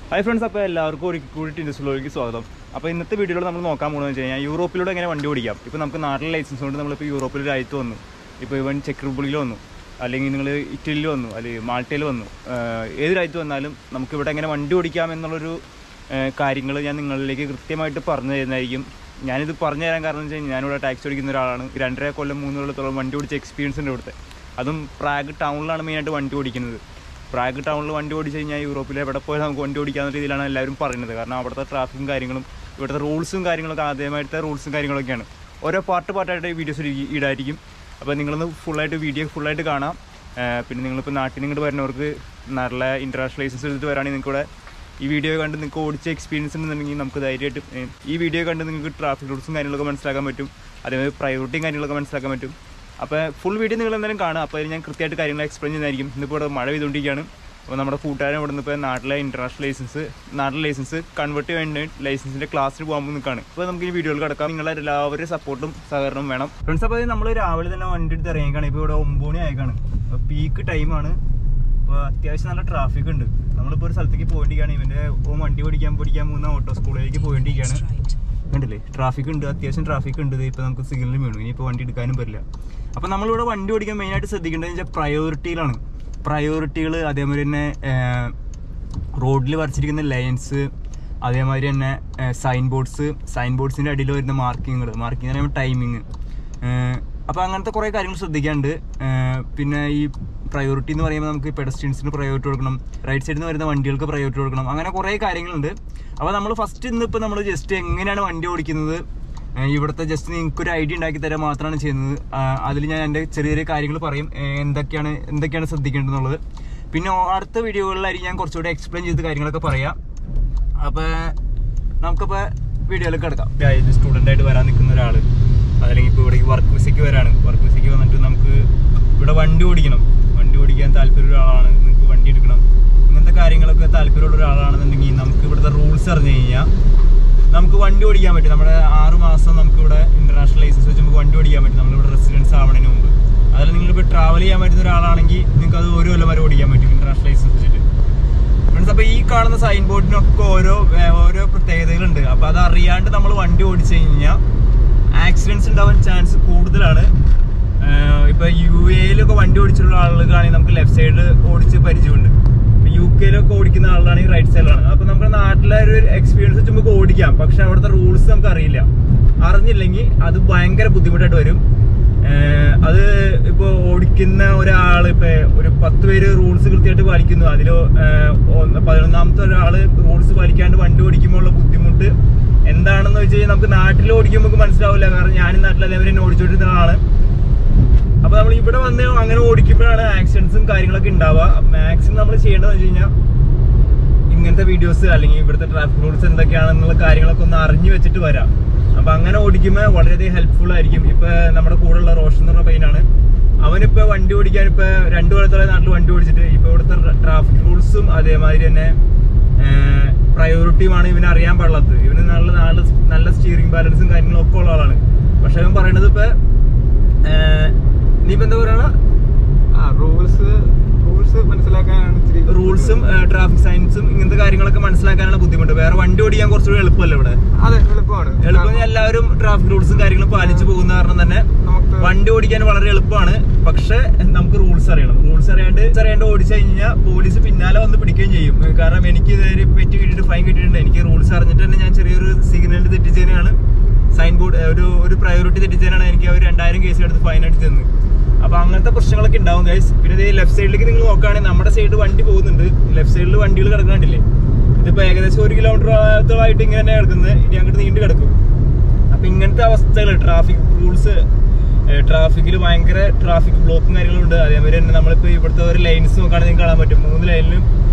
Hi friends, അപ്പോൾ എല്ലാവർക്കും ഒരു കൂടി ടിൻഡസ്ലോയ്ക്ക് സ്വാഗതം. അപ്പോൾ ഇന്നത്തെ വീഡിയോയിൽ നമ്മൾ നോക്കാൻ പോകുന്നത് വെച്ച് കഴിഞ്ഞാൽ യൂറോപ്പിലൂടെ എങ്ങനെ വണ്ടി ഓടിക്കാം. ഇപ്പോൾ നമുക്ക് നാട്ടിലെ ലൈസൻസ് കൊണ്ട് നമ്മളിപ്പോൾ യൂറോപ്പിൽ രാജ്യത്ത് വന്നു, ഇപ്പോൾ ഇവൻ ചെക്ക് റിപ്പബ്ലിക്കിൽ വന്നു, അല്ലെങ്കിൽ നിങ്ങൾ ഇറ്റലിയിൽ വന്നു, അല്ലെങ്കിൽ മാൾട്ടയിൽ വന്നു, ഏത് രാജ്യത്ത് വന്നാലും നമുക്കിവിടെ എങ്ങനെ വണ്ടി ഓടിക്കാം എന്നുള്ളൊരു കാര്യങ്ങൾ ഞാൻ നിങ്ങളിലേക്ക് കൃത്യമായിട്ട് പറഞ്ഞു തരുന്നതായിരിക്കും. ഞാനിത് പറഞ്ഞു തരാൻ കാരണം എന്ന് വെച്ച് കഴിഞ്ഞാൽ ഞാനിവിടെ ടാക്സി ഓടിക്കുന്ന ഒരാളാണ്. 2.5 കൊല്ലം 3 കൊല്ലത്തോളം വണ്ടി ഓടിച്ച എക്സ്പീരിയൻസ് ഉണ്ട് ഇവിടുത്തെ. അതും പ്രാഗ് ടൗണിലാണ് മെയിനായിട്ട് വണ്ടി ഓടിക്കുന്നത്. പ്രാഗ് ടൗണിൽ വണ്ടി ഓടിച്ച് കഴിഞ്ഞാൽ യൂറോപ്പിൽ എവിടെ പോയാൽ നമുക്ക് വണ്ടി ഓടിക്കാവുന്ന രീതിയിലാണ് എല്ലാവരും പറയുന്നത്. കാരണം അവിടുത്തെ ട്രാഫിക്കും കാര്യങ്ങളും ഇവിടുത്തെ റൂൾസും കാര്യങ്ങളൊക്കെ ആദ്യമായിട്ട് റൂൾസും കാര്യങ്ങളൊക്കെയാണ്. ഓരോ പാർട്ടായിട്ട് വീഡിയോസ് ഇടായിരിക്കും. അപ്പോൾ നിങ്ങളൊന്ന് ഫുള്ളായിട്ട് കാണാം. പിന്നെ നിങ്ങളിപ്പോൾ നാട്ടിൽ നിന്ന് ഇങ്ങോട്ട് വരുന്നവർക്ക് നല്ല ഇൻ്റർനാഷണൽ ലൈസൻസ് എടുത്തിട്ട് വരാണെങ്കിൽ നിങ്ങൾക്ക് ഇവിടെ ഈ വീഡിയോ കണ്ട് നിങ്ങൾക്ക് ഓടിച്ച എക്സ്പീരിയൻസ് ഉണ്ടെന്നുണ്ടെങ്കിൽ നമുക്ക് ധൈര്യമായിട്ട് ഈ വീഡിയോ കണ്ട് നിങ്ങൾക്ക് ട്രാഫിക് റൂൾസും കാര്യങ്ങളൊക്കെ മനസ്സിലാക്കാൻ പറ്റും. അതേമാതിരി പ്രയോറിറ്റിയും കാര്യങ്ങളൊക്കെ മനസ്സിലാക്കാൻ പറ്റും. അപ്പോൾ ഫുൾ വീഡിയോ നിങ്ങൾ എന്തായാലും കാണാം. അപ്പോൾ അതിൽ ഞാൻ കൃത്യമായിട്ട് കാര്യങ്ങൾ എക്സ്പ്ലെയിൻ ചെയ്യുന്നതായിരിക്കും. ഇന്നിപ്പോൾ ഇവിടെ മഴ പെയ്തുകൊണ്ടിരിക്കുകയാണ്. അപ്പോൾ നമ്മുടെ കൂട്ടുകാരൻ ഇവിടെ നിന്ന് ഇപ്പോൾ നാട്ടിലെ നാട്ടിലെ ലൈസൻസ് കൺവേർട്ട് വേണ്ടി ലൈസൻസിൻ്റെ ക്ലാസ്സിൽ പോകാൻ നിൽക്കുകയാണ്. അപ്പോൾ നമുക്ക് ഈ വീഡിയോയിൽ കിടക്കാം. നിങ്ങളെ എല്ലാവരും സപ്പോർട്ടും സഹകരണവും വേണം ഫ്രണ്ട്സ്. അപ്പോൾ നമ്മൾ രാവിലെ തന്നെ വണ്ടി എടുത്ത് ഇറങ്ങിയേക്കാണ്. ഇപ്പോൾ ഇവിടെ 9 മണി ആയേക്കാണ്. അപ്പോൾ പീക്ക് ടൈമാണ്. അപ്പോൾ അത്യാവശ്യം നല്ല ട്രാഫിക് ഉണ്ട്. നമ്മളിപ്പോൾ ഒരു സ്ഥലത്തേക്ക് പോകേണ്ടിരിക്കുകയാണ്. ഇവൻ്റെ വണ്ടി പഠിക്കാൻ പോകുന്ന ഓട്ടോ സ്കൂളിലേക്ക് പോകേണ്ടിരിക്കുകയാണ്. കണ്ടില്ലേ, ട്രാഫിക് ഉണ്ട്, അത്യാവശ്യം ട്രാഫിക് ഉണ്ട്. ഇപ്പോൾ നമുക്ക് സിഗ്നൽ വീണു, ഇനിയിപ്പോൾ വണ്ടി എടുക്കാനും പറ്റില്ല. അപ്പോൾ നമ്മളിവിടെ വണ്ടി ഓടിക്കാൻ മെയിനായിട്ട് ശ്രദ്ധിക്കേണ്ടത് വെച്ചാൽ പ്രയോറിറ്റികൾ, അതേമാതിരി തന്നെ റോഡിൽ വരച്ചിരിക്കുന്ന ലൈൻസ്, അതേമാതിരി തന്നെ സൈൻ ബോർഡ്സിൻ്റെ അടിയിൽ വരുന്ന മാർക്കിങ് പറയുമ്പോൾ ടൈമിങ്. അപ്പോൾ അങ്ങനത്തെ കുറേ കാര്യങ്ങൾ ശ്രദ്ധിക്കാനുണ്ട്. പിന്നെ ഈ പ്രയോറിറ്റി എന്ന് പറയുമ്പോൾ നമുക്ക് പെഡസ്ട്രിയൻസിന് പ്രയോറിറ്റി കൊടുക്കണം, റൈറ്റ് സൈഡിൽ നിന്ന് വരുന്ന വണ്ടികൾക്ക് പ്രയോറിറ്റി കൊടുക്കണം, അങ്ങനെ കുറേ കാര്യങ്ങളുണ്ട്. അപ്പോൾ നമ്മൾ ഫസ്റ്റ് ഇന്നിപ്പോൾ നമ്മൾ ജസ്റ്റ് എങ്ങനെയാണ് വണ്ടി ഓടിക്കുന്നത് ഇവിടുത്തെ ജസ്റ്റ് നിങ്ങൾക്കൊരു ഐഡിയ ഉണ്ടാക്കി തരാൻ മാത്രമാണ് ചെയ്യുന്നത്. അതിൽ ഞാൻ എൻ്റെ ചെറിയ കാര്യങ്ങൾ പറയും, എന്തൊക്കെയാണ് ശ്രദ്ധിക്കേണ്ടതെന്നുള്ളത്. പിന്നെ അടുത്ത വീഡിയോകളിലായിരിക്കും ഞാൻ കുറച്ചുകൂടി എക്സ്പ്ലെയിൻ ചെയ്ത കാര്യങ്ങളൊക്കെ പറയാം. അപ്പോൾ നമുക്കപ്പോൾ വീഡിയോയിലേക്ക് കിടക്കാം. സ്റ്റുഡൻ്റായിട്ട് വരാൻ നിൽക്കുന്ന ഒരാൾ, അതല്ലെങ്കിൽ ഇപ്പോൾ ഇവിടേക്ക് വർക്ക് വിസയ്ക്ക് വന്നിട്ട് നമുക്ക് ഇവിടെ വണ്ടി ഓടിക്കാൻ താല്പര്യമുള്ള ഒരാളാണ്, നിങ്ങൾക്ക് വണ്ടി എടുക്കണം, ഇങ്ങനത്തെ കാര്യങ്ങളൊക്കെ താല്പര്യമുള്ള ഒരാളാണെന്നുണ്ടെങ്കിൽ നമുക്ക് ഇവിടുത്തെ റൂൾസ് അറിഞ്ഞു കഴിഞ്ഞാൽ നമുക്ക് വണ്ടി ഓടിക്കാൻ പറ്റും. നമ്മുടെ 6 മാസം നമുക്കിവിടെ ഇൻ്റർനാഷണൽ ലൈസൻസ് വെച്ച് നമുക്ക് വണ്ടി ഓടിക്കാൻ പറ്റും, നമ്മളിവിടെ റെസിഡൻസ് ആവുന്നതിന് മുമ്പ്. അതിൽ നിങ്ങളിപ്പോൾ ട്രാവൽ ചെയ്യാൻ പറ്റുന്ന ഒരാളാണെങ്കിൽ നിങ്ങൾക്ക് അത് 1 കൊല്ലം വരെ ഓടിക്കാൻ പറ്റും ഇൻ്റർനാഷണൽ ലൈസൻസ് വെച്ചിട്ട് ഫ്രണ്ട്സ്. അപ്പോൾ ഈ കാണുന്ന സൈൻ ബോർഡിനൊക്കെ ഓരോ പ്രത്യേകതകളുണ്ട്. അപ്പോൾ അത് അറിയാണ്ട് നമ്മൾ വണ്ടി ഓടിച്ചു കഴിഞ്ഞാൽ ആക്സിഡൻറ്റ്സ് ഉണ്ടാവാൻ ചാൻസ് കൂടുതലാണ്. ഇപ്പോൾ UAE-ലൊക്കെ വണ്ടി ഓടിച്ചിട്ടുള്ള ആളുകളാണെങ്കിൽ നമുക്ക് ലെഫ്റ്റ് സൈഡിൽ ഓടിച്ച് പരിചയമുണ്ട്. UK-ലൊക്കെ ഓടിക്കുന്ന ആളാണെങ്കിൽ റൈറ്റ് സൈഡിലാണ്. അപ്പോൾ നമ്മുടെ നാട്ടിലെ ഒരു എക്സ്പീരിയൻസ് വെച്ച് നമുക്ക് ഓടിക്കാം, പക്ഷെ അവിടുത്തെ റൂൾസ് നമുക്ക് അറിഞ്ഞില്ലെങ്കിൽ അത് ഭയങ്കര ബുദ്ധിമുട്ടായിട്ട് വരും. അത് ഇപ്പോൾ ഓടിക്കുന്ന ഒരാൾ ഇപ്പോൾ ഒരു 10 പേര് റൂൾസ് കൃത്യമായിട്ട് പാലിക്കുന്നു, അതിൽ 11ാമത്തെ ഒരാൾ റൂൾസ് പാലിക്കാണ്ട് വണ്ടി ഓടിക്കുമ്പോൾ ഉള്ള ബുദ്ധിമുട്ട് എന്താണെന്ന് വെച്ച് കഴിഞ്ഞാൽ നമുക്ക് നാട്ടിൽ ഓടിക്കുമ്പോൾ നമുക്ക് മനസ്സിലാവില്ല. കാരണം ഞാനും നാട്ടിൽ അതേവരെ ഓടിച്ചുകൊണ്ടിരുന്ന ആളാണ്. അപ്പോൾ നമ്മൾ ഇവിടെ വന്ന് അങ്ങനെ ഓടിക്കുമ്പോഴാണ് ആക്സിഡൻസും കാര്യങ്ങളൊക്കെ ഉണ്ടാവുക. മാക്സിമം നമ്മൾ ചെയ്യേണ്ടതെന്ന് വെച്ച് കഴിഞ്ഞാൽ ഇങ്ങനത്തെ വീഡിയോസ് അല്ലെങ്കിൽ ഇവിടുത്തെ ട്രാഫിക് റൂൾസ് എന്തൊക്കെയാണെന്നുള്ള കാര്യങ്ങളൊക്കെ ഒന്ന് അറിഞ്ഞു വെച്ചിട്ട് വരാം. അപ്പോൾ അങ്ങനെ ഓടിക്കുമ്പോൾ വളരെയധികം ഹെൽപ്ഫുൾ ആയിരിക്കും. ഇപ്പോൾ നമ്മുടെ കൂടെയുള്ള റോഷൻ എന്ന് പറഞ്ഞ പയ്യനാണ്. അവനിപ്പോൾ വണ്ടി ഓടിക്കാൻ ഇപ്പോൾ 2 കൊല്ലത്തോളം നാട്ടിൽ വണ്ടി ഓടിച്ചിട്ട് ഇപ്പോൾ ഇവിടുത്തെ ട്രാഫിക് റൂൾസും അതേമാതിരി തന്നെ പ്രയോറിറ്റിയുമാണ് ഇവന് അറിയാൻ പാടുള്ളത്. ഇവന് നല്ല സ്റ്റിയറിംഗ് ബാലൻസും കാര്യങ്ങളും ഒക്കെ ഉള്ള ആളാണ്. പക്ഷെ അവൻ പറയണത് ഇപ്പോൾ നീ ഇപ്പം എന്താ പറയണ റൂൾസ് മനസ്സിലാക്കാനാണ്, റൂൾസും ട്രാഫിക് സൈൻസും ഇങ്ങനത്തെ കാര്യങ്ങളൊക്കെ മനസ്സിലാക്കാനാണ് ബുദ്ധിമുട്ട്. വേറെ വണ്ടി ഓടിക്കാൻ കുറച്ചുകൂടി എളുപ്പമല്ലേ ഇവിടെ? അതെ, എളുപ്പം. എല്ലാവരും ട്രാഫിക് റൂൾസും കാര്യങ്ങളും പാലിച്ചു പോകുന്ന കാരണം തന്നെ വണ്ടി ഓടിക്കാൻ വളരെ എളുപ്പമാണ്. പക്ഷെ നമുക്ക് റൂൾസ് അറിയാണ്ട് ഓടിച്ചു കഴിഞ്ഞാൽ പോലീസ് പിന്നാലെ വന്ന് പിടിക്കുകയും ചെയ്യും. കാരണം എനിക്ക് ഇതൊരു പെറ്റി കിട്ടിയിട്ട് ഫൈൻ കിട്ടിയിട്ടുണ്ട്. എനിക്ക് റൂൾസ് അറിഞ്ഞിട്ട് തന്നെ ഞാൻ ചെറിയൊരു സിഗ്നൽ തെറ്റിച്ചതിനാണ്, സൈൻ ബോർഡ് ഒരു പ്രയോറിറ്റി തെറ്റിച്ചതിനാണ് എനിക്ക് അവർ 2000 കേസ് എടുത്ത് ഫൈൻ അടിച്ചു തന്നു. അപ്പോൾ അങ്ങനത്തെ പ്രശ്നങ്ങളൊക്കെ ഉണ്ടാവും ഗൈസ്. പിന്നെ ഇത് ലെഫ്റ്റ് സൈഡിലേക്ക് നിങ്ങൾ നോക്കുകയാണെങ്കിൽ നമ്മുടെ സൈഡ് വണ്ടി പോകുന്നുണ്ട്, ലെഫ്റ്റ് സൈഡിൽ വണ്ടികൾ കിടക്കുന്നുണ്ടില്ലേ. ഇതിപ്പോൾ ഏകദേശം 1 കിലോമീറ്ററോളമായിട്ട് ഇങ്ങനെ തന്നെ കിടക്കുന്നത്, ഇനി അങ്ങോട്ട് നീണ്ടു കിടക്കും. അപ്പോൾ ഇങ്ങനത്തെ അവസ്ഥകൾ, ട്രാഫിക് റൂൾസ്, ട്രാഫിക്കിൽ ഭയങ്കര ട്രാഫിക് ബ്ലോക്കും കാര്യങ്ങളുണ്ട്. അതേമാതിരി തന്നെ നമ്മളിപ്പോൾ ഇവിടുത്തെ ഒരു ലൈൻസ് നോക്കുകയാണെങ്കിൽ നിങ്ങൾക്ക് കാണാൻ പറ്റും, 3 ലൈനിലും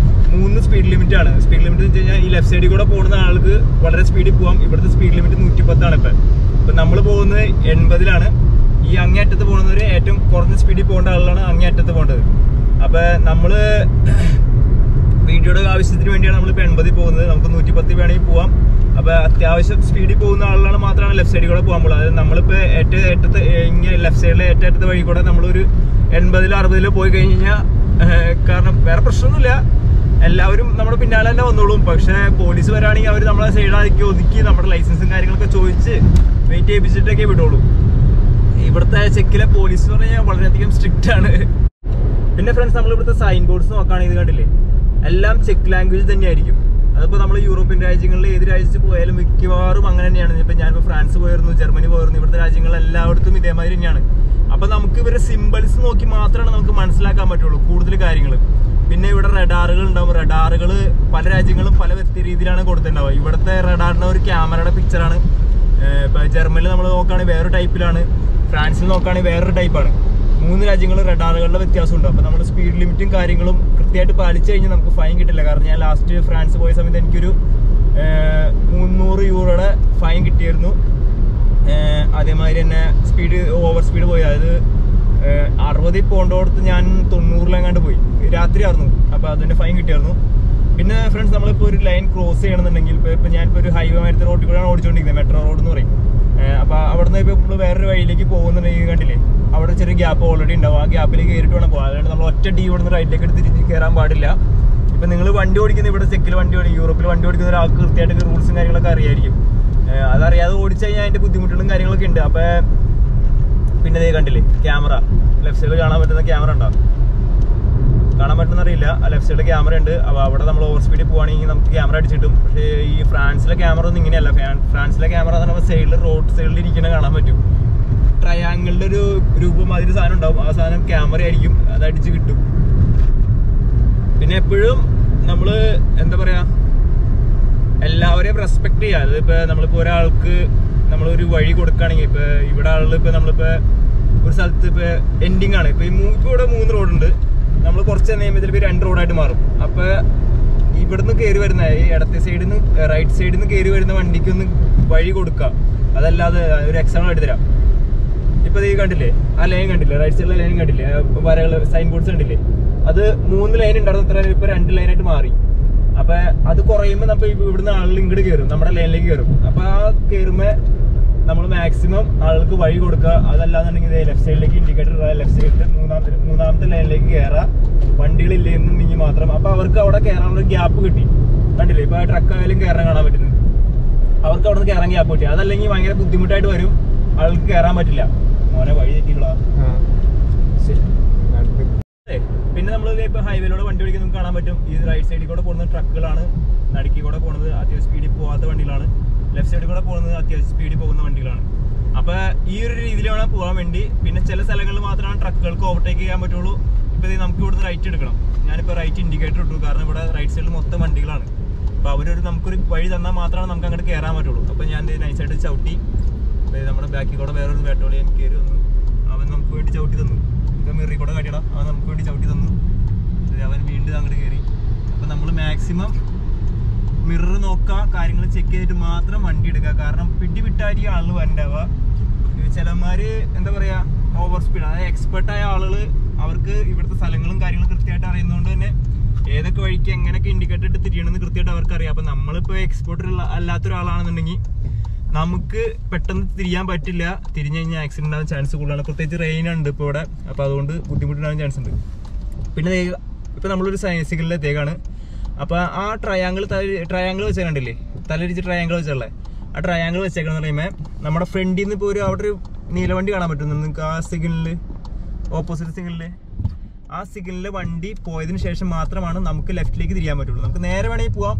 3 സ്പീഡ് ലിമിറ്റാണ്. സ്പീഡ് ലിമിറ്റ് എന്ന് വെച്ച് കഴിഞ്ഞാൽ ഈ ലെഫ്റ്റ് സൈഡിൽ കൂടെ പോകുന്ന ആൾക്ക് വളരെ സ്പീഡിൽ പോകാം. ഇവിടുത്തെ സ്പീഡ് ലിമിറ്റ് 110 ആണ്. ഇപ്പം നമ്മൾ പോകുന്നത് 80-ലാണ്. ഈ അങ്ങേയറ്റത്ത് പോകുന്നവർ ഏറ്റവും കുറഞ്ഞ സ്പീഡിൽ പോകേണ്ട ആളാണ് അങ്ങേയറ്റത്ത് പോകേണ്ടത്. അപ്പോൾ നമ്മൾ വീഡിയോയുടെ ആവശ്യത്തിന് വേണ്ടിയാണ് നമ്മളിപ്പോൾ 80 പോകുന്നത്. നമുക്ക് 110 വേണമെങ്കിൽ പോവാം. അപ്പോൾ അത്യാവശ്യം സ്പീഡിൽ പോകുന്ന ആളുകളാണ് മാത്രമാണ് ലെഫ്റ്റ് സൈഡിൽ കൂടെ പോകാൻ പോകുന്നത്. അതായത് നമ്മളിപ്പോൾ ഏറ്റവും ഇങ്ങനെ ലെഫ്റ്റ് സൈഡിലെ ഏറ്റവും വഴി കൂടെ നമ്മളൊരു 80-ലോ 60-ലോ പോയി കഴിഞ്ഞ് കഴിഞ്ഞാൽ, കാരണം വേറെ പ്രശ്നമൊന്നുമില്ല, എല്ലാവരും നമ്മുടെ പിന്നാലെ തന്നെ വന്നോളും. പക്ഷെ പോലീസ് വരാണെങ്കിൽ അവർ നമ്മളെ സൈഡാക്കി ഒതുക്കി നമ്മുടെ ലൈസൻസും കാര്യങ്ങളൊക്കെ ചോദിച്ച് വെയിറ്റ് ചെയ്യിപ്പിച്ചിട്ടൊക്കെ വിടുള്ളൂ. ഇവിടുത്തെ ചെക്കിലെ പോലീസ് എന്ന് പറഞ്ഞാൽ വളരെയധികം സ്ട്രിക്റ്റ് ആണ്. പിന്നെ ഫ്രണ്ട്സ്, നമ്മൾ ഇവിടുത്തെ സൈൻ ബോർഡ്സ് നോക്കുകയാണെങ്കിൽ ഇത് കണ്ടില്ലേ, എല്ലാം ചെക്ക് ലാംഗ്വേജ് തന്നെയായിരിക്കും. അതിപ്പോൾ നമ്മൾ യൂറോപ്യൻ രാജ്യങ്ങളിൽ ഏത് രാജ്യത്ത് പോയാലും മിക്കവാറും അങ്ങനെ തന്നെയാണ്. ഇപ്പം ഞാനിപ്പോൾ ഫ്രാൻസ് പോയിരുന്നു, ജർമ്മനി പോയിരുന്നു, ഇവിടുത്തെ രാജ്യങ്ങളിൽ എല്ലായിടത്തും ഇതേമാതിരി തന്നെയാണ്. അപ്പം നമുക്ക് ഇവരുടെ സിമ്പിൾസ് നോക്കി മാത്രമാണ് നമുക്ക് മനസ്സിലാക്കാൻ പറ്റുള്ളൂ കൂടുതൽ കാര്യങ്ങൾ. പിന്നെ ഇവിടെ റഡാറുകൾ ഉണ്ടാവും. റഡാറുകൾ പല രാജ്യങ്ങളും പല രീതിയിലാണ് കൊടുത്തിട്ടുണ്ടാവുക. ഇവിടുത്തെ റഡാറിൻ്റെ ഒരു ക്യാമറയുടെ പിക്ചറാണ്. ഇപ്പോൾ ജർമ്മനിൽ നമ്മൾ നോക്കുകയാണെങ്കിൽ വേറൊരു ടൈപ്പിലാണ്, ഫ്രാൻസിൽ നോക്കുകയാണെങ്കിൽ വേറൊരു ടൈപ്പാണ്. 3 രാജ്യങ്ങളും റഡാറുകളുടെ വ്യത്യാസമുണ്ട്. അപ്പോൾ നമ്മൾ സ്പീഡ് ലിമിറ്റും കാര്യങ്ങളും കൃത്യമായിട്ട് പാലിച്ചു കഴിഞ്ഞാൽ നമുക്ക് ഫൈൻ കിട്ടില്ല. കാരണം ഞാൻ ലാസ്റ്റ് ഫ്രാൻസ് പോയ സമയത്ത് എനിക്കൊരു 300 യൂറോയുടെ ഫൈൻ കിട്ടിയിരുന്നു. അതേമാതിരി തന്നെ ഓവർ സ്പീഡ് പോയി. അതായത് 60 പോകേണ്ടോടത്ത് ഞാൻ 90-ലെങ്ങാണ്ട് പോയി. രാത്രിയായിരുന്നു. അപ്പോൾ അതിൻ്റെ ഫൈൻ കിട്ടിയായിരുന്നു. പിന്നെ ഫ്രണ്ട്സ്, നമ്മളിപ്പോൾ ഒരു ലൈൻ ക്രോസ് ചെയ്യണമെന്നുണ്ടെങ്കിൽ ഇപ്പോൾ ഞാനിപ്പോൾ ഒരു ഹൈവേ മാരത്തെ റോഡിൽ കൂടെയാണ് ഓടിച്ചുകൊണ്ടിരിക്കുന്നത്, മെട്രോ റോഡ് എന്ന് പറയും. അപ്പോൾ അവിടെ നിന്ന് ഇപ്പോൾ നമ്മൾ വേറൊരു വഴിയിലേക്ക് പോകുന്നുണ്ടെങ്കിൽ കണ്ടില്ലേ, അവിടെ ചെറിയ ഗ്യാപ്പ് ഓൾറെഡി ഉണ്ടാവും. ആ ഗ്യാപ്പിലേക്ക് കയറിയിട്ട് വേണം പോകാൻ. അതുകൊണ്ട് നമ്മൾ ഒറ്റ ഇവിടെ നിന്ന് റൈറ്റിലേക്ക് എടുത്ത് തിരിഞ്ഞ് കയറാൻ പാടില്ല. ഇപ്പം നിങ്ങൾ വണ്ടി ഓടിക്കുന്ന ഇവിടെ ചെക്കിൽ വണ്ടി ഓടിക്കും, യൂറോപ്പിൽ വണ്ടി ഓടിക്കുന്ന ഒരാൾക്ക് കൃത്യമായിട്ട് റൂൾസും കാര്യങ്ങളൊക്കെ അറിയായിരിക്കും. അതറിയാതെ ഓടിച്ചു കഴിഞ്ഞാൽ അതിൻ്റെ ബുദ്ധിമുട്ടുകളും കാര്യങ്ങളൊക്കെ ഉണ്ട്. അപ്പോൾ പിന്നെ ഇതേ കണ്ടില്ലേ ക്യാമറ, ലെഫ്റ്റ് സൈഡിൽ കാണാൻ പറ്റുന്ന ക്യാമറ ഉണ്ടാവും. കാണാൻ പറ്റുന്നറിയില്ല, ആ ലെഫ്റ്റ് സൈഡിൽ ക്യാമറ ഉണ്ട്. അപ്പോൾ അവിടെ നമ്മൾ ഓവർ സ്പീഡിൽ പോകുകയാണെങ്കിൽ നമുക്ക് ക്യാമറ അടിച്ചിട്ടും. പക്ഷേ ഈ ഫ്രാൻസിലെ ക്യാമറ ഒന്നും ഇങ്ങനെയല്ല. ഫ്രാൻസിലെ ക്യാമറ എന്ന് പറയുമ്പോൾ സൈഡിൽ റോഡ് സൈഡിൽ ഇരിക്കുന്ന കാണാൻ പറ്റും. ട്രയാങ്കിളിൻ്റെ ഒരു രൂപം അതിന് സാധനം ഉണ്ടാവും. ആ സാധനം ക്യാമറ ആയിരിക്കും, അത് അടിച്ച് കിട്ടും. പിന്നെ എപ്പോഴും നമ്മൾ എന്താ പറയുക, എല്ലാവരെയും റെസ്പെക്ട് ചെയ്യുക. അതിപ്പോൾ നമ്മളിപ്പോൾ ഒരാൾക്ക് നമ്മളൊരു വഴി കൊടുക്കുകയാണെങ്കിൽ, ഇപ്പോൾ ഇവിടെ ആളുകൾ ഇപ്പോൾ നമ്മളിപ്പോൾ ഒരു സ്ഥലത്ത് ഇപ്പോൾ എൻഡിങ് ആണ്. ഇപ്പോൾ ഇവിടെ 3 റോഡുണ്ട്. നമ്മൾ കുറച്ച് നിയമത്തിൽ ഇപ്പോൾ 2 റോഡായിട്ട് മാറും. അപ്പോൾ ഇവിടുന്ന് കയറി വരുന്ന ഈ ഇടത്തെ സൈഡിൽ നിന്ന് റൈറ്റ് സൈഡിൽ നിന്ന് കയറി വരുന്ന വണ്ടിക്കൊന്ന് വഴി കൊടുക്കുക. അതല്ലാതെ ഒരു എക്സാമ്പിൾ എടുത്ത് തരാം. ഇപ്പോൾ ഈ കണ്ടില്ലേ, ആ ലൈൻ കണ്ടില്ലേ, റൈറ്റ് സൈഡിലെ ലൈൻ കണ്ടില്ലേ, വരകൾ സൈൻ ബോർഡ്സ് കണ്ടില്ലേ, അത് 3 ലൈൻ ഉണ്ടായിരുന്നു. ഇത്ര ഇപ്പോൾ 2 ലൈനായിട്ട് മാറി. അപ്പോൾ അത് കുറയുമ്പോൾ നമ്മൾ ഇവിടുന്ന് ആളുകൾ ഇങ്ങോട്ട് കയറും, നമ്മുടെ ലൈനിലേക്ക് കയറും. അപ്പോൾ ആ കയറുമ്പോൾ നമ്മൾ മാക്സിമം ആളുകൾക്ക് വഴി കൊടുക്കുക. അതല്ലാന്നുണ്ടെങ്കിൽ ലെഫ്റ്റ് സൈഡിലേക്ക് ഇൻഡിക്കേറ്റർ ഇടുക, ലെഫ്റ്റ് സൈഡിൽ മൂന്നാമത്തെ ലൈനിലേക്ക് കയറുക, വണ്ടികളില്ലെന്നുണ്ടെങ്കിൽ മാത്രം. അപ്പോൾ അവർക്ക് അവിടെ കയറാനുള്ള ഗ്യാപ്പ് കിട്ടി. കണ്ടില്ലേ, ഇപ്പോൾ ട്രക്ക് ആയാലും കയറാൻ കാണാൻ പറ്റുന്നത്. അവർക്ക് അവിടെ നിന്ന് കയറാൻ ഗ്യാപ്പ് കിട്ടി. അതല്ലെങ്കിൽ ഭയങ്കര ബുദ്ധിമുട്ടായിട്ട് വരും, ആൾക്ക് കയറാൻ പറ്റില്ല. മോനെ വഴി തെറ്റിയുള്ള പിന്നെ നമ്മൾ ഇപ്പോൾ ഹൈവേയിലൂടെ വണ്ടി ഓടിക്കാൻ നമുക്ക് കാണാൻ പറ്റും. ഈ റൈറ്റ് സൈഡിൽ കൂടെ പോകുന്ന ട്രക്കുകളാണ്, നടുക്കി കൂടെ പോകുന്നത് അത്യാവശ്യം സ്പീഡിൽ പോകാത്ത വണ്ടികളാണ്, ലെഫ്റ്റ് സൈഡിൽ കൂടെ പോകുന്നത് അത്യാവശ്യം സ്പീഡിൽ പോകുന്ന വണ്ടികളാണ്. അപ്പോൾ ഈ ഒരു രീതിയിൽ വേണം പോകാൻ വേണ്ടി. പിന്നെ ചില സ്ഥലങ്ങളിൽ മാത്രമാണ് ട്രക്കുകൾക്ക് ഓവർടേക്ക് ചെയ്യാൻ പറ്റുള്ളൂ. ഇപ്പോൾ നമുക്ക് ഇവിടുന്ന് റൈറ്റ് എടുക്കണം. ഞാനിപ്പോൾ റൈറ്റ് ഇൻഡിക്കേറ്റർ ഇട്ടു, കാരണം ഇവിടെ റൈറ്റ് സൈഡിൽ മൊത്തം വണ്ടികളാണ്. അപ്പോൾ നമുക്കൊരു വഴി തന്നാൽ മാത്രമാണ് നമുക്ക് അങ്ങോട്ട് കയറാൻ പറ്റുള്ളൂ. അപ്പോൾ ഞാൻ നൈസായിട്ട് ചവിട്ടി നമ്മുടെ ബാക്കിൽ കൂടെ വേറൊരു വേട്ടോളിയൻ കയറി വന്നു. അവൻ നമുക്ക് വേണ്ടി ചവിട്ടി തന്നു. ഇപ്പം മിറി കൂടെ കാട്ടിയിടാം, അവൻ നമുക്ക് വേണ്ടി ചവിട്ടി തന്നു. അവൻ വീണ്ടും അങ്ങോട്ട് കയറി. അപ്പം നമ്മൾ മാക്സിമം മിറർ നോക്കുക, കാര്യങ്ങൾ ചെക്ക് ചെയ്തിട്ട് മാത്രം വണ്ടി എടുക്കുക. കാരണം പിടിവിട്ടായിരിക്കും ആളുകൾ വരണ്ടാവുക. ചിലന്മാർ എന്താ പറയുക, ഓവർ സ്പീഡ്, അതായത് എക്സ്പെർട്ടായ ആളുകൾ, അവർക്ക് ഇവിടുത്തെ സ്ഥലങ്ങളും കാര്യങ്ങളും കൃത്യമായിട്ട് അറിയുന്നതുകൊണ്ട് തന്നെ ഏതൊക്കെ വഴിക്ക് എങ്ങനെയൊക്കെ ഇൻഡിക്കേറ്റർ ഇട്ട് തിരിയണമെന്ന് കൃത്യമായിട്ട് അവർക്ക് അറിയാം. അപ്പം നമ്മളിപ്പോൾ എക്സ്പെർട്ടർ അല്ലാത്തൊരാളാണെന്നുണ്ടെങ്കിൽ നമുക്ക് പെട്ടെന്ന് തിരിയാൻ പറ്റില്ല. തിരിഞ്ഞു കഴിഞ്ഞാൽ ആക്സിഡന്റ് ആവാൻ ചാൻസ് കൂടുതലാണ്. പ്രത്യേകിച്ച് റെയിൻ ഉണ്ട് ഇപ്പോൾ ഇവിടെ. അപ്പോൾ അതുകൊണ്ട് ബുദ്ധിമുട്ടുണ്ടാകാൻ ചാൻസ് ഉണ്ട്. പിന്നെ ഇപ്പോൾ നമ്മളൊരു സിഗ്നലിലെത്തേക്കാണ്. അപ്പോൾ ആ ട്രയാങ്കിൾ വെച്ചാൽ കണ്ടില്ലേ, തലരിച്ച് ട്രയാങ്കിൾ വെച്ചുള്ളത്, ആ ട്രയാങ്കിൾ വെച്ചേക്കണെന്ന് പറയുമ്പോൾ നമ്മുടെ ഫ്രണ്ടിൽ നിന്ന് ഇപ്പോൾ അവിടെ ഒരു നീലവണ്ടി കാണാൻ പറ്റുന്നു നിങ്ങൾക്ക്. ആ സിഗ്നലിൽ, ഓപ്പോസിറ്റ് സിഗ്നലിൽ, ആ സിഗ്നലിൽ വണ്ടി പോയതിന് ശേഷം മാത്രമാണ് നമുക്ക് ലെഫ്റ്റിലേക്ക് തിരിയാൻ പറ്റുള്ളൂ. നമുക്ക് നേരെ വേണമെങ്കിൽ പോവാം,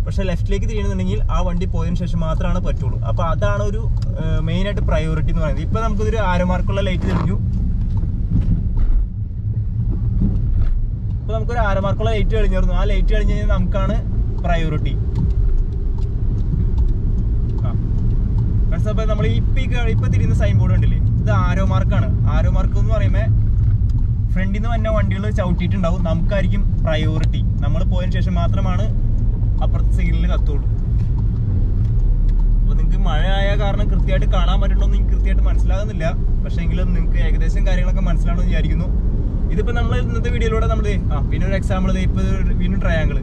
പക്ഷെ ലെഫ്റ്റിലേക്ക് തിരിയണമെന്നുണ്ടെങ്കിൽ ആ വണ്ടി പോയതിന് ശേഷം മാത്രമാണ് പറ്റുള്ളൂ. അപ്പോൾ അതാണ് ഒരു മെയിനായിട്ട് പ്രയോറിറ്റി എന്ന് പറയുന്നത്. ഇപ്പോൾ നമുക്കൊരു ആരോമാർക്കുള്ള ലൈറ്റ് തെളിഞ്ഞു. ഇപ്പോൾ നമുക്കൊരു ആരോമാർക്കുള്ള ലൈറ്റ് തെളിഞ്ഞിരുന്നു. ആ ലൈറ്റ് കഴിഞ്ഞ് കഴിഞ്ഞാൽ നമുക്കാണ് പ്രയോറിറ്റി. അപ്പോൾ നമ്മൾ ഇപ്പം തിരിയുന്ന സൈൻ ബോർഡ് ഉണ്ടല്ലേ, ഇത് ആരോമാർക്കാണ്. ആരോമാർക്ക് എന്ന് പറയുമ്പോൾ ഫ്രണ്ടിൽ നിന്ന് വന്ന വണ്ടികൾ ചവിട്ടിയിട്ടുണ്ടാവും, നമുക്കായിരിക്കും പ്രയോറിറ്റി. നമ്മൾ പോയതിന് ശേഷം മാത്രമാണ് അപ്പുറത്തെ സിഗ്നലിൽ കത്തുള്ളൂ. അപ്പോൾ നിങ്ങൾക്ക് മഴ ആയ കാരണം കൃത്യമായിട്ട് കാണാൻ പറ്റുന്നുണ്ടോ എന്ന് കൃത്യമായിട്ട് മനസ്സിലാകുന്നില്ല. പക്ഷേ എങ്കിലും നിങ്ങൾക്ക് ഏകദേശം കാര്യങ്ങളൊക്കെ മനസ്സിലാണെന്ന് വിചാരിക്കുന്നു. ഇതിപ്പോൾ നമ്മൾ ഇന്നത്തെ വീഡിയോയിലൂടെ നമ്മൾ പിന്നെ ഒരു എക്സാമ്പിൾ, ഇപ്പോൾ വീണ്ടും ട്രയാങ്കിൾ,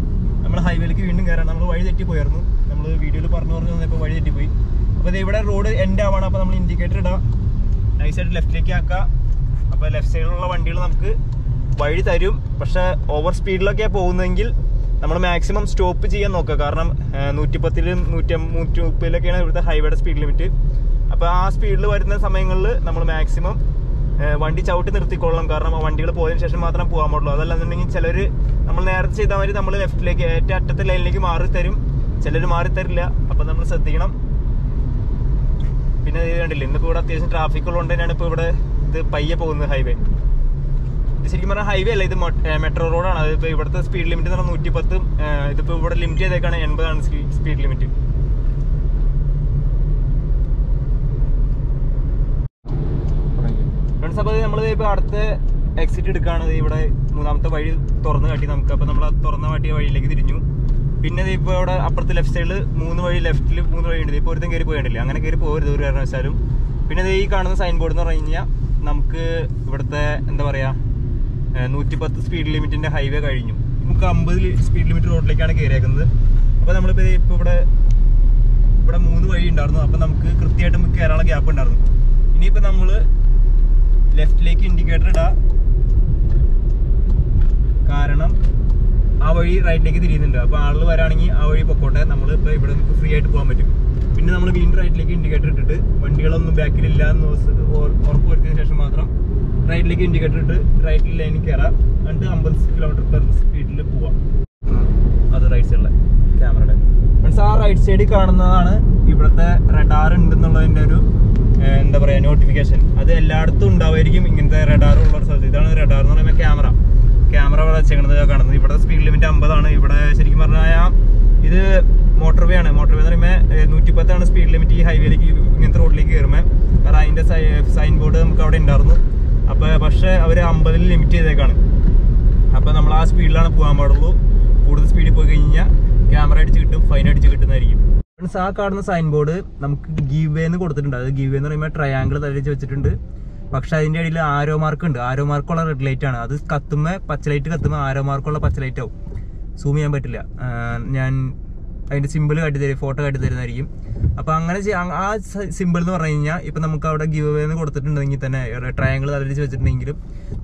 നമ്മൾ ഹൈവേയിലേക്ക് വീണ്ടും കയറാം. നമ്മൾ വഴി തെറ്റിപ്പോയായിരുന്നു, നമ്മൾ വീഡിയോയിൽ പറഞ്ഞു വന്നപ്പോൾ വഴി തെറ്റിപ്പോയി. അപ്പോൾ ഇവിടെ റോഡ് എൻഡ് ആവാണ്. അപ്പോൾ നമ്മൾ ഇൻഡിക്കേറ്റർ ഇടാം, നൈസായിട്ട് ലെഫ്റ്റിലേക്ക് ആക്കുക. അപ്പോൾ ലെഫ്റ്റ് സൈഡിലുള്ള വണ്ടികൾ നമുക്ക് വഴി തരും. പക്ഷേ ഓവർ സ്പീഡിലൊക്കെയാണ് പോകുന്നതെങ്കിൽ നമ്മൾ മാക്സിമം സ്റ്റോപ്പ് ചെയ്യാൻ നോക്കുക. കാരണം 110-ലും 130-ലൊക്കെയാണ് ഇവിടുത്തെ ഹൈവേയുടെ സ്പീഡ് ലിമിറ്റ്. അപ്പോൾ ആ സ്പീഡിൽ വരുന്ന സമയങ്ങളിൽ നമ്മൾ മാക്സിമം വണ്ടി ചവിട്ടി നിർത്തിക്കൊള്ളണം. കാരണം വണ്ടികൾ പോയതിനു ശേഷം മാത്രം പോകാൻ പാടുള്ളൂ. അതല്ലാന്നുണ്ടെങ്കിൽ ചിലർ നമ്മൾ നേരത്തെ ചെയ്താൽ മതി നമ്മൾ ലെഫ്റ്റിലേക്ക് ഏറ്റവും അറ്റത്തെ ലൈനിലേക്ക് മാറി തരും, ചിലർ മാറി തരില്ല. അപ്പം നമ്മൾ ശ്രദ്ധിക്കണം. പിന്നെ ഇത് കണ്ടില്ല, ഇന്നിപ്പോൾ ഇവിടെ അത്യാവശ്യം ട്രാഫിക് ഉള്ളതുകൊണ്ട് തന്നെയാണ് ഇപ്പോൾ ഇവിടെ ഇത് പയ്യെ പോകുന്നത് ഹൈവേ. ഇത് ശരിക്കും പറഞ്ഞാൽ ഹൈവേ അല്ല, ഇത് മെട്രോ റോഡാണ്. അതിപ്പോൾ ഇവിടുത്തെ സ്പീഡ് ലിമിറ്റ് എന്ന് പറഞ്ഞാൽ 110. ഇതിപ്പോൾ ഇവിടെ ലിമിറ്റ് ചെയ്തേക്കാണ് 80 സ്പീഡ് ലിമിറ്റ്. ഫ്രണ്ട്സ്, അപ്പോൾ നമ്മൾ ഇപ്പോൾ അടുത്ത എക്സിറ്റ് എടുക്കുകയാണ്. ഇവിടെ 3ാമത്തെ വഴി തുറന്ന് കാട്ടി നമുക്ക്. അപ്പോൾ നമ്മൾ ആ തുറന്ന വഴിയിലേക്ക് തിരിഞ്ഞു. പിന്നെ ഇപ്പോൾ ഇവിടെ അപ്പുറത്ത് ലെഫ്റ്റ് സൈഡിൽ 3 വഴി, ലെഫ്റ്റിൽ 3 വഴി ഉണ്ട്. ഇപ്പോൾ ഒരുത്തം കയറി പോയിട്ടില്ല, അങ്ങനെ കയറി പോകരുത് ഒരു കാരണവശാലും. പിന്നെ ഈ കാണുന്ന സൈൻ ബോർഡ് എന്ന് പറഞ്ഞു കഴിഞ്ഞാൽ നമുക്ക് ഇവിടുത്തെ എന്താ പറയുക 110 സ്പീഡ് ലിമിറ്റിൻ്റെ ഹൈവേ കഴിഞ്ഞു. നമുക്ക് 50 സ്പീഡ് ലിമിറ്റ് റോഡിലേക്കാണ് കയറിയേക്കുന്നത്. അപ്പോൾ നമ്മളിപ്പോൾ ഇവിടെ 3 വഴി ഉണ്ടായിരുന്നു. അപ്പോൾ നമുക്ക് കൃത്യമായിട്ട് നമുക്ക് കയറാനുള്ള ഗ്യാപ്പ് ഉണ്ടായിരുന്നു. ഇനിയിപ്പോൾ നമ്മൾ ലെഫ്റ്റിലേക്ക് ഇൻഡിക്കേറ്റർ ഇടാം, കാരണം ആ വഴി റൈറ്റിലേക്ക് തിരിയുന്നുണ്ട്. അപ്പോൾ ആളുകൾ വരാണെങ്കിൽ ആ വഴി പൊക്കോട്ടെ, നമ്മളിപ്പോൾ ഇവിടെ നമുക്ക് ഫ്രീ ആയിട്ട് പോകാൻ പറ്റും. പിന്നെ നമ്മൾ വീണ്ടും റൈറ്റിലേക്ക് ഇൻഡിക്കേറ്റർ ഇട്ടിട്ട് വണ്ടികളൊന്നും ബാക്കിലില്ല എന്ന് ഉറപ്പ് വരുത്തിയതിനു ശേഷം മാത്രം റൈറ്റിലേക്ക് ഇൻഡിക്കേറ്റർ ഇട്ട് റൈറ്റിൽ ലൈനിൽ കയറാം. എന്നിട്ട് 50 km/h സ്പീഡിൽ പോവാം. അത് റൈറ്റ് സൈഡിലെ ക്യാമറയുടെ മീൻസ് ആ റൈറ്റ് സൈഡിൽ കാണുന്നതാണ് ഇവിടുത്തെ റഡാർ ഉണ്ടെന്നുള്ളതിൻ്റെ ഒരു എന്താ പറയുക നോട്ടിഫിക്കേഷൻ. അത് എല്ലായിടത്തും ഉണ്ടാവുമായിരിക്കും ഇങ്ങനത്തെ റഡാർ ഉള്ള ഒരു സ്ഥലത്ത്. ഇതാണ് റഡാർ എന്ന് പറയുമ്പോൾ ക്യാമറ ഇവിടെ വെച്ചേക്കുന്നത് കാണുന്നത്. ഇവിടെ സ്പീഡ് ലിമിറ്റ് 50 ഇവിടെ ശരിക്കും പറഞ്ഞാൽ ഇത് മോട്ടോർ വേ ആണ്. മോട്ടോർ വേ എന്ന് പറയുമ്പോൾ 110 സ്പീഡ് ലിമിറ്റ് ഈ ഹൈവേയിലേക്ക് ഇങ്ങനത്തെ റോഡിലേക്ക് കയറുമ്പോൾ. കാരണം അതിൻ്റെ സൈൻ ബോർഡ് നമുക്ക് അവിടെ ഉണ്ടായിരുന്നു. അപ്പോൾ പക്ഷേ അവർ 50 ലിമിറ്റ് ചെയ്തേക്കാണ്. അപ്പോൾ നമ്മൾ ആ സ്പീഡിലാണ് പോകാൻ പാടുള്ളൂ. കൂടുതൽ സ്പീഡിൽ പോയി കഴിഞ്ഞാൽ ക്യാമറ അടിച്ച് കിട്ടും, ഫൈൻ അടിച്ച് കിട്ടുന്നതായിരിക്കും. ആ കാണുന്ന സൈൻ ബോർഡ് നമുക്ക് ഗീവ് വേ എന്ന് കൊടുത്തിട്ടുണ്ട്. അത് ഗീവ് വേ എന്ന് പറയുമ്പോൾ ട്രയാങ്കിൾ തലച്ച് വെച്ചിട്ടുണ്ട്. പക്ഷെ അതിൻ്റെ ഇടയിൽ ആരോ മാർക്ക് ഉണ്ട്. ആരോ മാർക്കുള്ള റെഡ് ലൈറ്റ് ആണ്. അത് കത്തുമ്പോൾ പച്ചലൈറ്റ് കത്തുമ്പോൾ ആരോ മാർക്കുള്ള പച്ചലൈറ്റ് ആവും. സൂം ചെയ്യാൻ പറ്റില്ല. ഞാൻ അതിൻ്റെ സിമ്പിൾ കാട്ടിത്തരും, ഫോട്ടോ കാട്ടിത്തരുന്നതായിരിക്കും. അപ്പോൾ അങ്ങനെ ആ സിമ്പിൾ എന്ന് പറഞ്ഞു കഴിഞ്ഞാൽ ഇപ്പം നമുക്ക് അവിടെ ഗീവ് വേ എന്ന് കൊടുത്തിട്ടുണ്ടെങ്കിൽ തന്നെ ട്രയാങ്കിൾ തലച്ച് വെച്ചിട്ടുണ്ടെങ്കിലും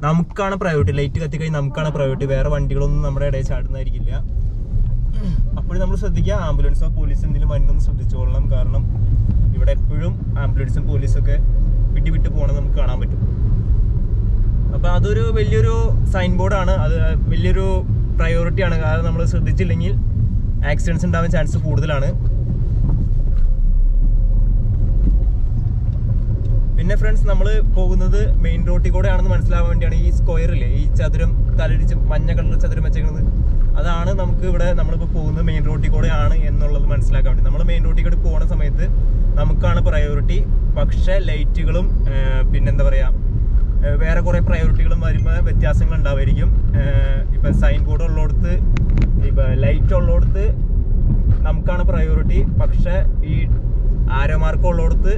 നമുക്കാണ് പ്രയോറിറ്റി. ലൈറ്റ് കത്തിക്കഴിഞ്ഞാൽ നമുക്കാണ് പ്രയോറിറ്റി. വേറെ വണ്ടികളൊന്നും നമ്മുടെ ഇടയിൽ ചാടുന്നതായിരിക്കില്ല. അപ്പോഴും നമ്മൾ ശ്രദ്ധിക്കുക, ആംബുലൻസോ പോലീസോ എന്തെങ്കിലും വന്നൊന്ന് ശ്രദ്ധിച്ചോളണം. കാരണം ഇവിടെ എപ്പോഴും ആംബുലൻസും പോലീസൊക്കെ വിട്ട് പോകണത് നമുക്ക് കാണാൻ പറ്റും. അപ്പോൾ അതൊരു വലിയൊരു സൈൻ ബോർഡാണ്. അത് വലിയൊരു പ്രയോറിറ്റിയാണ്. കാരണം നമ്മൾ ശ്രദ്ധിച്ചില്ലെങ്കിൽ ആക്സിഡൻസ് ഉണ്ടാവാൻ ചാൻസ് കൂടുതലാണ്. പിന്നെ ഫ്രണ്ട്സ്, നമ്മൾ പോകുന്നത് മെയിൻ റോഡിൽ കൂടെ ആണെന്ന് മനസ്സിലാവാൻ വേണ്ടിയാണ് ഈ സ്ക്വയറില്ലേ, ഈ ചതുരം തലടിച്ച് മഞ്ഞ കളർ ചതുരം വെച്ചേക്കുന്നത്. അതാണ് നമുക്ക് ഇവിടെ നമ്മളിപ്പോൾ പോകുന്നത് മെയിൻ റോഡിൽ കൂടെ ആണ് എന്നുള്ളത് മനസ്സിലാക്കാൻ വേണ്ടി. നമ്മൾ മെയിൻ റോഡിൽ കൂടെ പോകുന്ന സമയത്ത് നമുക്കാണ് പ്രയോറിറ്റി. പക്ഷേ ലൈറ്റുകളും പിന്നെന്താ പറയുക വേറെ കുറേ പ്രയോറിറ്റികളും വരുമ്പോൾ വ്യത്യാസങ്ങൾ ഉണ്ടാവുമായിരിക്കും. ഇപ്പം സൈൻ ബോർഡ് ഉള്ളിടത്ത്, ഇപ്പം ലൈറ്റ് ഉള്ളിടത്ത് നമുക്കാണ് പ്രയോറിറ്റി. പക്ഷേ ഈ ആരോ മാർക്ക് ഉള്ളിടത്ത്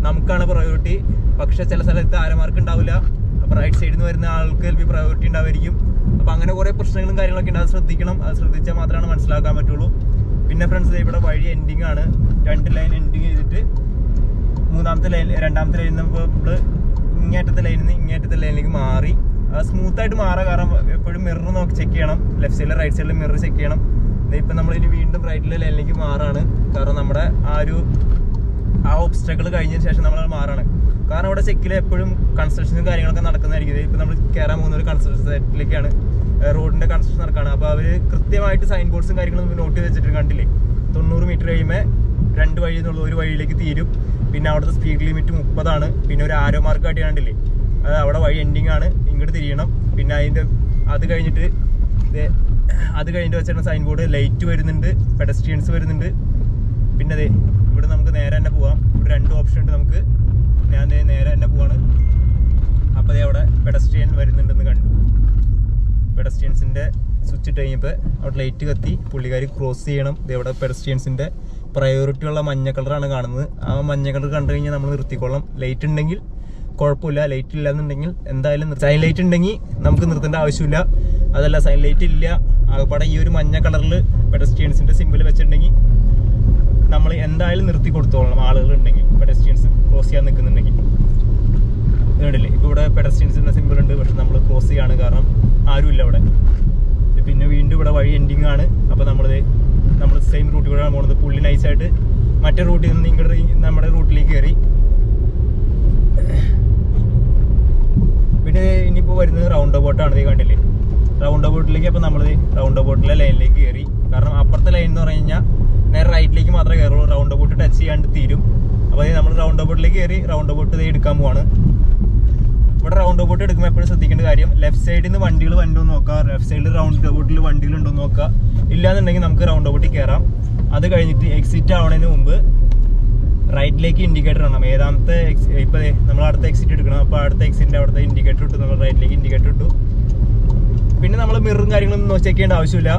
നമുക്കാണ് പ്രയോറിറ്റി. പക്ഷെ ചില സ്ഥലത്ത് ആരോ മാർക്ക് ഉണ്ടാവില്ല. അപ്പോൾ റൈറ്റ് സൈഡിൽ നിന്ന് വരുന്ന ആൾക്ക് ചിലപ്പോൾ പ്രയോറിറ്റി ഉണ്ടാവുമായിരിക്കും. അപ്പോൾ അങ്ങനെ കുറേ പ്രശ്നങ്ങളും കാര്യങ്ങളൊക്കെ ഉണ്ട്. അത് ശ്രദ്ധിക്കണം. അത് ശ്രദ്ധിച്ചാൽ മാത്രമാണ് മനസ്സിലാക്കാൻ പറ്റുള്ളൂ. പിന്നെ ഫ്രണ്ട്സ്, ഇവിടെ വഴി എൻഡിങ് ആണ്. 2 ലൈൻ എൻഡിങ് ചെയ്തിട്ട് 2ാമത്തെ ലൈനിൽ നമ്മൾ ഇങ്ങേറ്റത്തെ ലൈനിൽ നിന്ന് ഇങ്ങേറ്റത്തെ ലൈനിലേക്ക് മാറി. അത് സ്മൂത്തായിട്ട് മാറാം. കാരണം എപ്പോഴും മിറർ നോക്കി ചെക്ക് ചെയ്യണം. ലെഫ്റ്റ് സൈഡിൽ റൈറ്റ് സൈഡിൽ മിറർ ചെക്ക് ചെയ്യണം. ഇപ്പം നമ്മളിനി വീണ്ടും റൈറ്റിലെ ലൈനിലേക്ക് മാറാണ്. കാരണം നമ്മുടെ ആ ഒബ്സ്റ്റക്കിൾ കഴിഞ്ഞതിന് ശേഷം നമ്മൾ മാറാണ്. കാരണം ഇവിടെ ചെക്കിൽ എപ്പോഴും കൺസ്ട്രക്ഷനും കാര്യങ്ങളൊക്കെ നടക്കുന്നതായിരിക്കും. ഇപ്പം നമ്മൾ കയറാൻ പോകുന്ന ഒരു കൺസ്ട്രക്ഷൻ സൈറ്റിലേക്കാണ്, റോഡിൻ്റെ കൺസ്ട്രക്ഷൻ നടക്കുകയാണ്. അപ്പോൾ അവർ കൃത്യമായിട്ട് സൈൻ ബോർഡ്സും കാര്യങ്ങളും നോട്ട് വെച്ചിട്ട് കണ്ടില്ലേ, 90 മീറ്റർ കഴിയുമ്പോൾ 2 വഴി എന്നുള്ള ഒരു വഴിയിലേക്ക് തീരും. പിന്നെ അവിടുത്തെ സ്പീഡ് ലിമിറ്റ് 30 പിന്നെ ഒരു ആരോ മാർക്ക് കാട്ടി കണ്ടില്ലേ, അത് അവിടെ വഴി എൻഡിങ് ആണ്, ഇങ്ങോട്ട് തിരിയണം. പിന്നെ അത് കഴിഞ്ഞിട്ട് വെച്ചിട്ട് സൈൻ ബോർഡ് ലൈറ്റ് വരുന്നുണ്ട്, പെഡസ്ട്രിയൻസ് വരുന്നുണ്ട്. പിന്നെ ഇവിടെ നമുക്ക് നേരെ തന്നെ പോവാം. ഇവിടെ 2 ഓപ്ഷൻ ഉണ്ട് നമുക്ക്. ഞാൻ നേരെ തന്നെ പോവാണ്. അപ്പോൾ അവിടെ പെഡസ്ട്രിയൻ വരുന്നുണ്ടെന്ന് കണ്ടു. പെഡസ്ട്രിയൻസിൻ്റെ സ്വിച്ച് ഇട്ട് കഴിഞ്ഞപ്പോൾ അവിടെ ലൈറ്റ് കത്തി, പുള്ളിക്കാരി ക്രോസ് ചെയ്യണം. ഇവിടെ പെഡസ്ട്രിയൻസിൻ്റെ പ്രയോറിറ്റി ഉള്ള മഞ്ഞ കളറാണ് കാണുന്നത്. ആ മഞ്ഞ കളർ കണ്ടു കഴിഞ്ഞാൽ നമ്മൾ നിർത്തിക്കൊള്ളാം. ലൈറ്റ് ഉണ്ടെങ്കിൽ കുഴപ്പമില്ല, ലൈറ്റ് ഇല്ല എന്നുണ്ടെങ്കിൽ എന്തായാലും സൈൻ ലൈറ്റ് ഉണ്ടെങ്കിൽ നമുക്ക് നിർത്തേണ്ട ആവശ്യമില്ല. അതല്ല സൈൻ ലൈറ്റ് ഇല്ല, ആകപ്പാടെ ഈ ഒരു മഞ്ഞ കളറിൽ പെഡസ്ട്രിയൻസിൻ്റെ സിമ്പിൾ വെച്ചിട്ടുണ്ടെങ്കിൽ നമ്മൾ എന്തായാലും നിർത്തി കൊടുത്തോളണം. ആളുകളുണ്ടെങ്കിൽ പെഡസ്ട്രിയൻസ് ക്രോസ് ചെയ്യാൻ നിൽക്കുന്നുണ്ടെങ്കിൽ വേണ്ടില്ലേ. ഇപ്പോൾ ഇവിടെ പെഡസ്ട്രിയൻസിൻ്റെ സിമ്പിൾ ഉണ്ട്, പക്ഷെ നമ്മൾ ക്രോസ് ചെയ്യാണ്. കാരണം ആരുമില്ല അവിടെ. പിന്നെ വീണ്ടും ഇവിടെ വഴി എൻഡിങ് ആണ്. അപ്പോൾ നമ്മൾ സെയിം റൂട്ടിൽ കൂടെയാണ് പോകുന്നത്. പുള്ളി നൈസായിട്ട് മറ്റേ റൂട്ടിൽ നിന്ന് ഇങ്ങോട്ട് നമ്മുടെ റൂട്ടിലേക്ക് കയറി. പിന്നെ ഇനിയിപ്പോൾ വരുന്നത് റൗണ്ട് അബൌട്ടാണ്. കണ്ടില്ലേ റൗണ്ട് അബൌട്ടിലേക്ക്. അപ്പോൾ നമ്മൾ റൗണ്ട് അബൌട്ടിലെ ലൈനിലേക്ക് കയറി. കാരണം അപ്പുറത്തെ ലൈൻ എന്ന് പറഞ്ഞു കഴിഞ്ഞാൽ നേരെ റൈറ്റിലേക്ക് മാത്രമേ കയറുള്ളൂ, റൗണ്ട് അബൌട്ട് ടച്ച് ചെയ്യാണ്ട് തീരും. അപ്പോൾ നമ്മൾ റൗണ്ട് അബൌട്ടിലേക്ക് കയറി റൗണ്ട് അബൌട്ട് എടുക്കാൻ പോവാണ്. ഇവിടെ റൗണ്ട് അബൌട്ട് എടുക്കുമ്പോൾ എപ്പോഴും ശ്രദ്ധിക്കേണ്ട കാര്യം, ലെഫ്റ്റ് സൈഡിൽ നിന്ന് വണ്ടികൾ വണ്ടോ നോക്കുക, ലെഫ്റ്റ് സൈഡിൽ റൗണ്ട് അബൌട്ടിൽ വണ്ടികളുണ്ടോ നോക്കുക. ഇല്ലാന്നുണ്ടെങ്കിൽ നമുക്ക് റൗണ്ട് അബൌട്ടിൽ കയറാം. അത് കഴിഞ്ഞിട്ട് എക്സിറ്റ് ആവുന്നതിന് മുമ്പ് റൈറ്റിലേക്ക് ഇൻഡിക്കേറ്റർ ഇടണം. ഏതാമത്തെ ഇപ്പോൾ നമ്മൾ അടുത്ത എക്സിറ്റ് എടുക്കണം. അപ്പോൾ അടുത്ത എക്സിറ്റിൻ്റെ അവിടുത്തെ ഇൻഡിക്കേറ്റർ ഇട്ടു, നമ്മൾ റൈറ്റിലേക്ക് ഇൻഡിക്കേറ്റർ ഇട്ടു. പിന്നെ നമ്മൾ മിററും കാര്യങ്ങളൊന്നും ചെക്ക് ചെയ്യേണ്ട ആവശ്യമില്ല.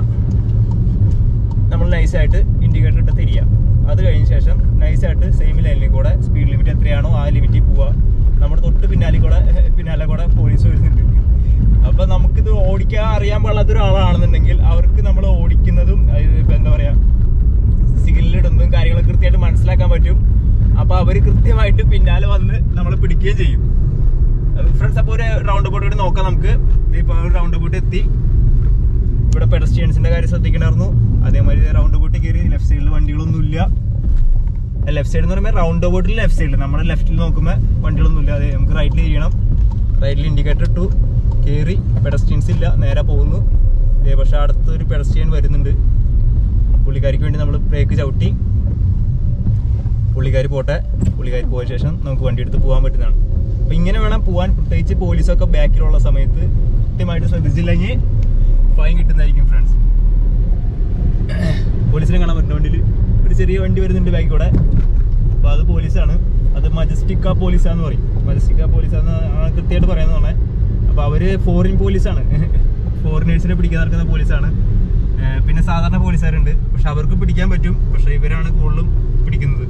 നമ്മൾ നൈസായിട്ട് ഇൻഡിക്കേറ്റർ ഇട്ട് തിരിയുക. അത് കഴിഞ്ഞ ശേഷം നൈസായിട്ട് സെയിം ലൈനിൽ കൂടെ സ്പീഡ് ലിമിറ്റ് എത്രയാണോ ആ ലിമിറ്റിൽ പോവുക. നമ്മുടെ തൊട്ട് പിന്നാലെ കൂടെ പോലീസ് വരുന്നുണ്ട്. അപ്പോൾ നമുക്കിത് ഓടിക്കാൻ അറിയാൻ പാടില്ലാത്ത ഒരാളാണെന്നുണ്ടെങ്കിൽ അവർക്ക് നമ്മൾ ഓടിക്കുന്നതും ഇപ്പം എന്താ പറയുക സിഗ്നലിടുന്നതും കാര്യങ്ങളൊക്കെ കൃത്യമായിട്ട് മനസ്സിലാക്കാൻ പറ്റും. അപ്പോൾ അവർ കൃത്യമായിട്ട് പിന്നാലെ വന്ന് നമ്മളെ പിടിക്കുകയും ചെയ്യും. ഫ്രണ്ട്സ്, അപ്പോൾ ഒരു റൗണ്ട് അബൌട്ട് കൂടി നോക്കാം നമുക്ക്. ഇപ്പോൾ ഒരു റൗണ്ട് അബൌട്ട് എത്തി. ഇവിടെ പെഡസ്ട്രിയൻസിൻ്റെ കാര്യം ശ്രദ്ധിക്കണമായിരുന്നു. അതേമാതിരി റൗണ്ട് അബൌട്ട് കയറി. ലെഫ്റ്റ് സൈഡിൽ വണ്ടികളൊന്നുമില്ല. ലെഫ്റ്റ് സൈഡ് എന്ന് പറയുമ്പോൾ റൗണ്ട് അബൌട്ടിൽ ലെഫ്റ്റ് സൈഡിൽ നമ്മുടെ ലെഫ്റ്റിൽ നോക്കുമ്പോൾ വണ്ടികളൊന്നുമില്ല. അതെ, നമുക്ക് റൈറ്റിൽ ചെയ്യണം. റൈറ്റിൽ ഇൻഡിക്കേറ്റർ ഇട്ടു, കയറി. പെഡസ്ട്രിയൻസ് ഇല്ല, നേരെ പോകുന്നു. പക്ഷേ അടുത്തൊരു പെഡസ്ട്രിയൻ വരുന്നുണ്ട്. പുള്ളിക്കാരിക്ക് വേണ്ടി നമ്മൾ ബ്രേക്ക് ചവിട്ടി. പുള്ളിക്കാരി പോട്ടെ. പുള്ളിക്കാരി പോയ ശേഷം നമുക്ക് വണ്ടി എടുത്ത് പോകാൻ പറ്റുന്നതാണ്. അപ്പോൾ ഇങ്ങനെ വേണം പോകാൻ. പ്രത്യേകിച്ച് പോലീസൊക്കെ ബാക്കിലുള്ള സമയത്ത് കൃത്യമായിട്ട് ശ്രദ്ധിച്ചില്ലെങ്കിൽ ഫൈൻ കിട്ടുന്നതായിരിക്കും ഫ്രണ്ട്സ്. പോലീസിനെ കാണാൻ പറ്റുന്ന വണ്ടിയിൽ ഒരു ചെറിയ വണ്ടി വരുന്നുണ്ട് ബാക്കി കൂടെ. അപ്പോൾ അത് പോലീസാണ്. അത് മജസ്റ്റിക്ക പോലീസാന്ന് പറയും. മജസ്റ്റിക്ക പോലീസാന്ന് കൃത്യമായിട്ട് പറയാമെന്ന്. അപ്പോൾ അവർ ഫോറിൻ പോലീസാണ്. ഫോറിനേഴ്സിനെ പിടിക്കാൻ നടക്കുന്ന പോലീസാണ്. പിന്നെ സാധാരണ പോലീസുകാരുണ്ട്, പക്ഷെ അവർക്ക് പിടിക്കാൻ പറ്റും. പക്ഷെ ഇവരാണ് കൂടുതലും പിടിക്കുന്നത്.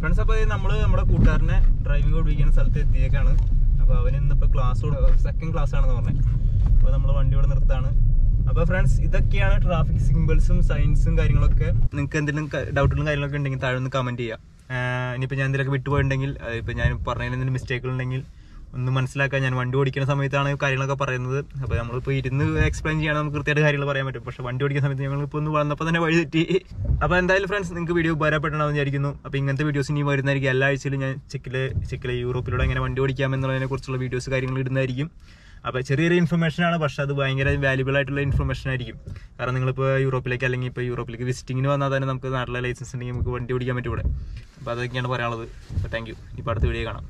ഫ്രണ്ട്സ്, അപ്പോൾ നമ്മുടെ കൂട്ടുകാരനെ ഡ്രൈവിംഗ് പഠിപ്പിക്കുന്ന സ്ഥലത്ത് എത്തിയേക്കാണ്. അപ്പോൾ അവന് ഇന്നിപ്പോൾ സെക്കൻഡ് ക്ലാസ് ആണെന്ന് പറഞ്ഞത്. അപ്പോൾ നമ്മൾ വണ്ടി ഇവിടെ നിർത്താണ്. അപ്പോൾ ഫ്രണ്ട്സ്, ഇതൊക്കെയാണ് ട്രാഫിക് സിംബൽസും സൈൻസും കാര്യങ്ങളൊക്കെ. നിങ്ങൾക്ക് എന്തെങ്കിലും ഡൗട്ടുകളും കാര്യങ്ങളൊക്കെ ഉണ്ടെങ്കിൽ താഴെ ഒന്ന് കമൻറ്റ് ചെയ്യുക. ഇനിയിപ്പോൾ ഞാൻ എന്തെങ്കിലുമൊക്കെ വിട്ടുപോയിട്ടുണ്ടെങ്കിൽ, ഇപ്പോൾ ഞാൻ പറഞ്ഞതിൽ എന്തെങ്കിലും മിസ്റ്റേക്കുകളുണ്ടെങ്കിൽ ഒന്ന് മനസ്സിലാക്കാൻ. ഞാൻ വണ്ടി ഓടിക്കുന്ന സമയത്താണ് കാര്യങ്ങളൊക്കെ പറയുന്നത്. അപ്പോൾ നമ്മളിപ്പോൾ ഇരുന്ന് എക്സ്പ്ലെയിൻ ചെയ്യാൻ നമുക്ക് കൃത്യമായിട്ട് കാര്യങ്ങൾ പറയാൻ പറ്റും. പക്ഷേ വണ്ടി ഓടിക്കുന്ന സമയത്ത് ഞങ്ങളിപ്പോൾ ഒന്ന് വന്നപ്പോൾ തന്നെ വഴി തെറ്റി. അപ്പോൾ എന്തായാലും ഫ്രണ്ട്സ്, നിങ്ങൾക്ക് വീഡിയോ ഉപകാരപ്പെടണമെന്ന് വിചാരിക്കുന്നു. അപ്പോൾ ഇങ്ങനത്തെ വീഡിയോസ് ഇനി വരുന്നതായിരിക്കും. എല്ലാ ആഴ്ചയിലും ഞാൻ ചെക്കിലെ യൂറോപ്പിലൂടെ എങ്ങനെ വണ്ടി ഓടിക്കാമെന്നുള്ളതിനെ കുറിച്ചുള്ള വീഡിയോസ് കാര്യങ്ങൾ ഇടുന്നതായിരിക്കും. അപ്പോൾ ചെറിയൊരു ഇൻഫർമേഷനാണ്, പക്ഷേ അത് ഭയങ്കര വാല്യുബിൾ ആയിട്ടുള്ള ഇൻഫർമേഷൻ ആയിരിക്കും. കാരണം നിങ്ങളിപ്പോൾ യൂറോപ്പിലേക്ക് അല്ലെങ്കിൽ ഇപ്പോൾ യൂറോപ്പിലേക്ക് വിസിറ്റിങ്ങിന് വന്നാൽ തന്നെ നമുക്ക് നാട്ടിലെ ലൈസൻസ് ഉണ്ടെങ്കിൽ നമുക്ക് വണ്ടി ഓടിക്കാൻ പറ്റും ഇവിടെ. അപ്പോൾ അതൊക്കെയാണ് പറയാനുള്ളത്. അപ്പോൾ താങ്ക് യു. ഇപ്പോൾ അടുത്ത വീഡിയോ കാണാം.